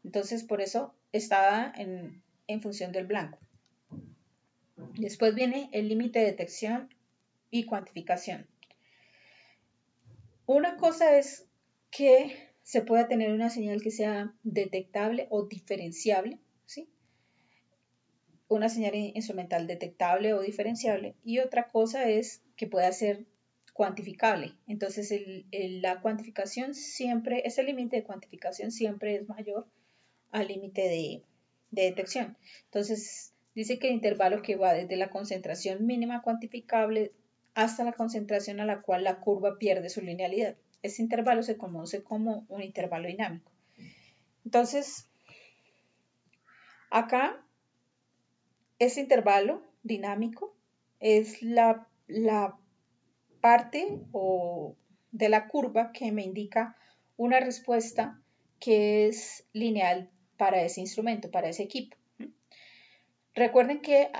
Entonces, por eso está en función del blanco. Después viene el límite de detección y cuantificación. Una cosa es que se pueda tener una señal que sea detectable o diferenciable, ¿sí? Una señal instrumental detectable o diferenciable, y otra cosa es que pueda ser cuantificable. Entonces, la cuantificación siempre, ese límite de cuantificación siempre es mayor al límite de detección. Entonces, dice que el intervalo que va desde la concentración mínima cuantificable hasta la concentración a la cual la curva pierde su linealidad. Ese intervalo se conoce como un intervalo dinámico. Entonces, acá, este intervalo dinámico es la parte de la curva que me indica una respuesta que es lineal para ese instrumento, para ese equipo. Recuerden que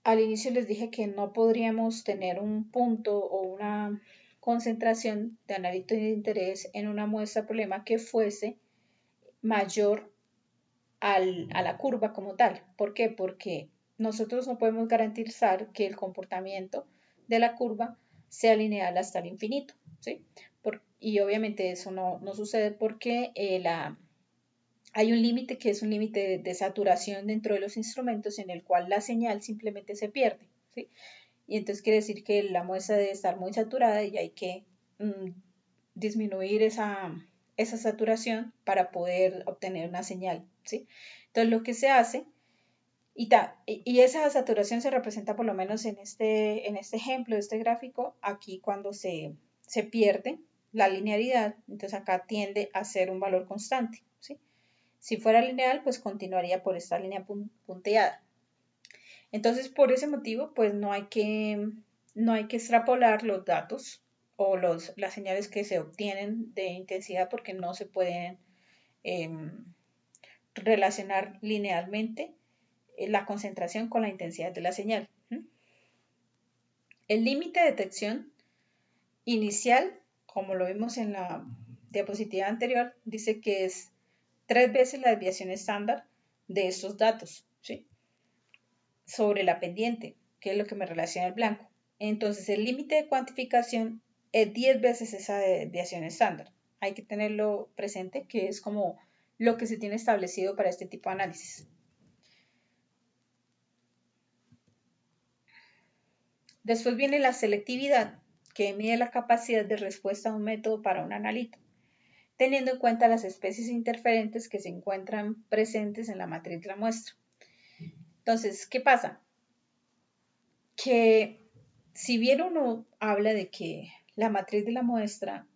al inicio les dije que no podríamos tener un punto o una concentración de analito de interés en una muestra problema que fuese mayor a la curva como tal. ¿Por qué? Porque nosotros no podemos garantizar que el comportamiento de la curva sea lineal hasta el infinito, ¿sí? Y obviamente eso no sucede porque hay un límite que es un límite de saturación dentro de los instrumentos en el cual la señal simplemente se pierde, ¿sí? Y entonces quiere decir que la muestra debe estar muy saturada y hay que disminuir esa saturación para poder obtener una señal, ¿sí? Entonces lo que se hace, y esa saturación se representa por lo menos en este ejemplo, este gráfico, aquí cuando se pierde la linealidad, entonces acá tiende a ser un valor constante, ¿sí? Si fuera lineal, pues continuaría por esta línea punteada. Entonces, por ese motivo, pues no hay que extrapolar los datos o las señales que se obtienen de intensidad porque no se pueden relacionar linealmente la concentración con la intensidad de la señal. El límite de detección inicial, como lo vimos en la diapositiva anterior, dice que es 3 veces la desviación estándar de estos datos, ¿sí? Sobre la pendiente, que es lo que me relaciona el blanco. Entonces, el límite de cuantificación es 10 veces esa desviación estándar. Hay que tenerlo presente, que es como lo que se tiene establecido para este tipo de análisis. Después viene la selectividad, que mide la capacidad de respuesta a un método para un analito, teniendo en cuenta las especies interferentes que se encuentran presentes en la matriz de la muestra. Entonces, ¿qué pasa? Que si bien uno habla de que la matriz de la muestra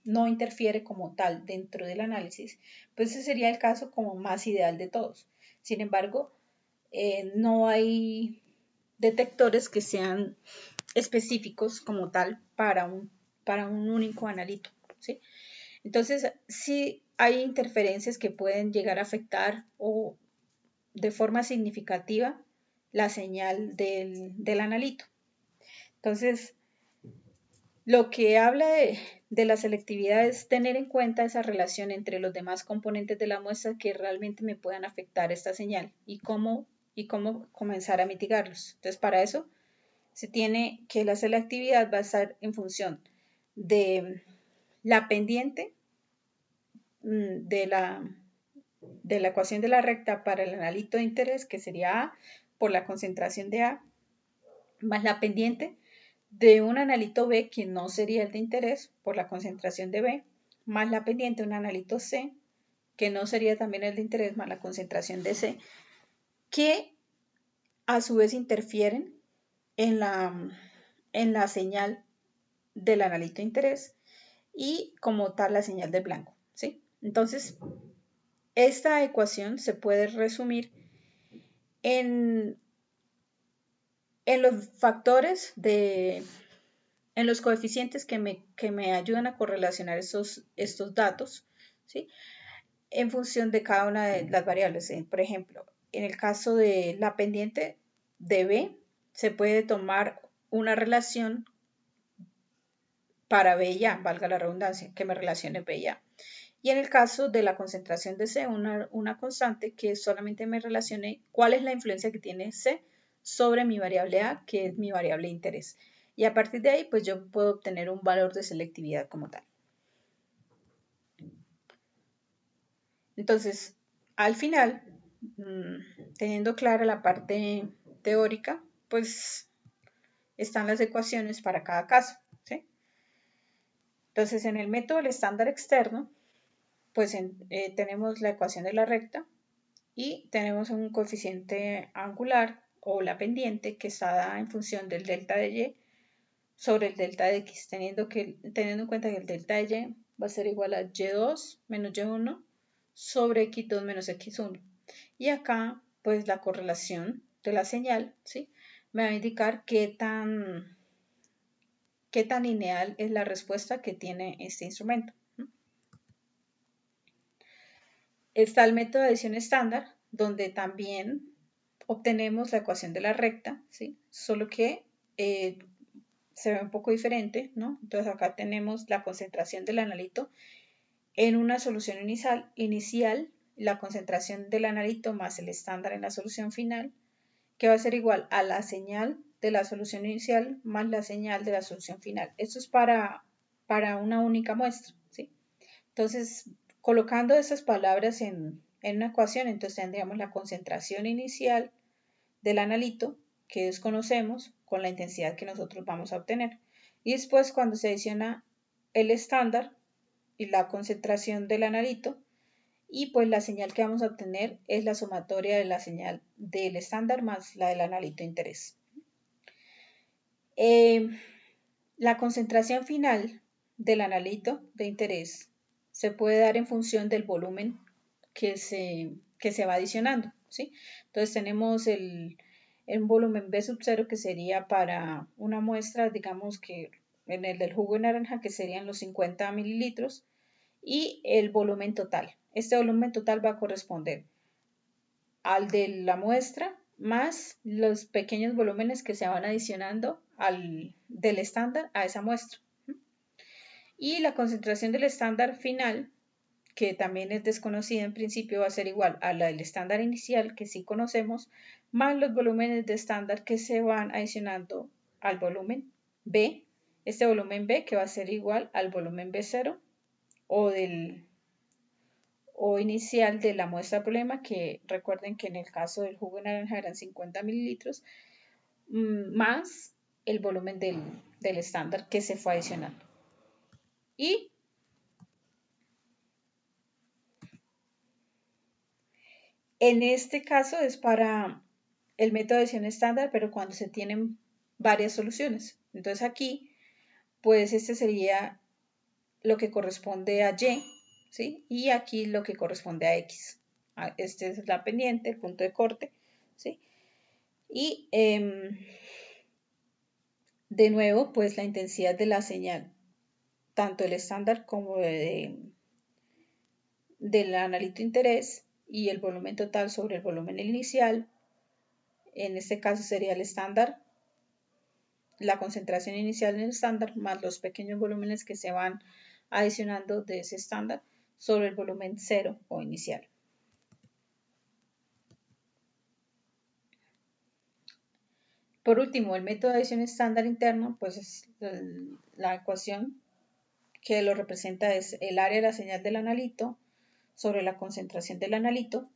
no interfiere como tal dentro del análisis, pues ese sería el caso como más ideal de todos. Sin embargo, no hay detectores que sean específicos como tal para un único analito, ¿sí? Entonces, sí hay interferencias que pueden llegar a afectar o de forma significativa la señal del analito. Entonces, lo que habla de la selectividad es tener en cuenta esa relación entre los demás componentes de la muestra que realmente me puedan afectar esta señal y cómo comenzar a mitigarlos. Entonces, para eso se tiene que la selectividad va a estar en función de la pendiente de la ecuación de la recta para el analito de interés, que sería A por la concentración de A, más la pendiente de un analito B, que no sería el de interés, por la concentración de B, más la pendiente de un analito C, que no sería también el de interés, más la concentración de C, que a su vez interfieren en la señal del analito de interés y como tal la señal del blanco, ¿sí? Entonces, esta ecuación se puede resumir en los factores en los coeficientes que me ayudan a correlacionar estos datos, ¿sí? En función de cada una de las variables. Por ejemplo, en el caso de la pendiente de B, se puede tomar una relación para B y A, valga la redundancia, que me relacione B y A. Y en el caso de la concentración de C, una constante que solamente me relacione cuál es la influencia que tiene C sobre mi variable A, que es mi variable de interés. Y a partir de ahí, pues yo puedo obtener un valor de selectividad como tal. Entonces, al final, teniendo clara la parte teórica, pues están las ecuaciones para cada caso, ¿sí? Entonces, en el método del estándar externo, pues tenemos la ecuación de la recta y tenemos un coeficiente angular o la pendiente que está dada en función del delta de y sobre el delta de x, teniendo en cuenta que el delta de y va a ser igual a y2 menos y1 sobre x2 menos x1. Y acá, pues la correlación de la señal, ¿sí? Me va a indicar qué tan lineal es la respuesta que tiene este instrumento. Está el método de adición estándar, donde también obtenemos la ecuación de la recta, ¿sí? Solo que se ve un poco diferente, ¿no? Entonces acá tenemos la concentración del analito en una solución inicial, la concentración del analito más el estándar en la solución final, que va a ser igual a la señal de la solución inicial más la señal de la solución final. Esto es para una única muestra, ¿sí? Entonces, colocando esas palabras en una ecuación, entonces tendríamos la concentración inicial del analito que desconocemos con la intensidad que nosotros vamos a obtener. Y después, cuando se adiciona el estándar y la concentración del analito, y pues la señal que vamos a obtener es la sumatoria de la señal del estándar más la del analito de interés. La concentración final del analito de interés se puede dar en función del volumen que se va adicionando, ¿sí? Entonces tenemos el volumen B sub 0 que sería para una muestra, digamos que en el del jugo de naranja, que serían los 50 mililitros, y el volumen total. Este volumen total va a corresponder al de la muestra más los pequeños volúmenes que se van adicionando del estándar a esa muestra. Y la concentración del estándar final, que también es desconocida en principio, va a ser igual a la del estándar inicial, que sí conocemos, más los volúmenes de estándar que se van adicionando al volumen B. Este volumen B que va a ser igual al volumen B0 o inicial de la muestra problema, que recuerden que en el caso del jugo de naranja eran 50 mililitros, más el volumen del estándar que se fue adicionando. Y en este caso es para el método de adición estándar, pero cuando se tienen varias soluciones. Entonces aquí, pues este sería lo que corresponde a Y, ¿sí? Y aquí lo que corresponde a X. Este es la pendiente, el punto de corte, ¿sí? Y de nuevo, pues la intensidad de la señal, tanto el estándar como del analito interés y el volumen total sobre el volumen inicial. En este caso sería el estándar, la concentración inicial en el estándar, más los pequeños volúmenes que se van adicionando de ese estándar sobre el volumen cero o inicial. Por último, el método de adición estándar interno, pues es la ecuación que lo representa es el área de la señal del analito sobre la concentración del analito,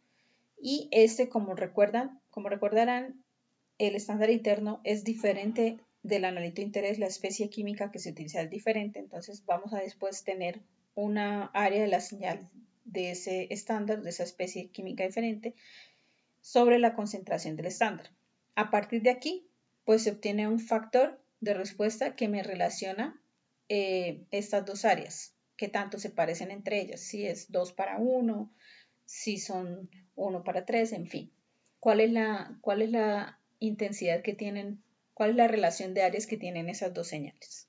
y como recordarán, el estándar interno es diferente del analito de interés, la especie química que se utiliza es diferente, entonces vamos a después tener una área de la señal de ese estándar, de esa especie química diferente, sobre la concentración del estándar. A partir de aquí, pues se obtiene un factor de respuesta que me relaciona estas dos áreas, que tanto se parecen entre ellas, si es 2 para 1, si son 1 para 3, en fin. ¿Cuál es la intensidad que tienen? ¿Cuál es la relación de áreas que tienen esas dos señales?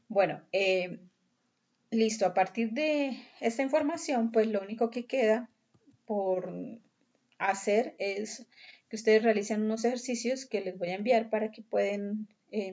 Bueno, listo. A partir de esta información, pues lo único que queda por hacer es que ustedes realicen unos ejercicios que les voy a enviar para que puedan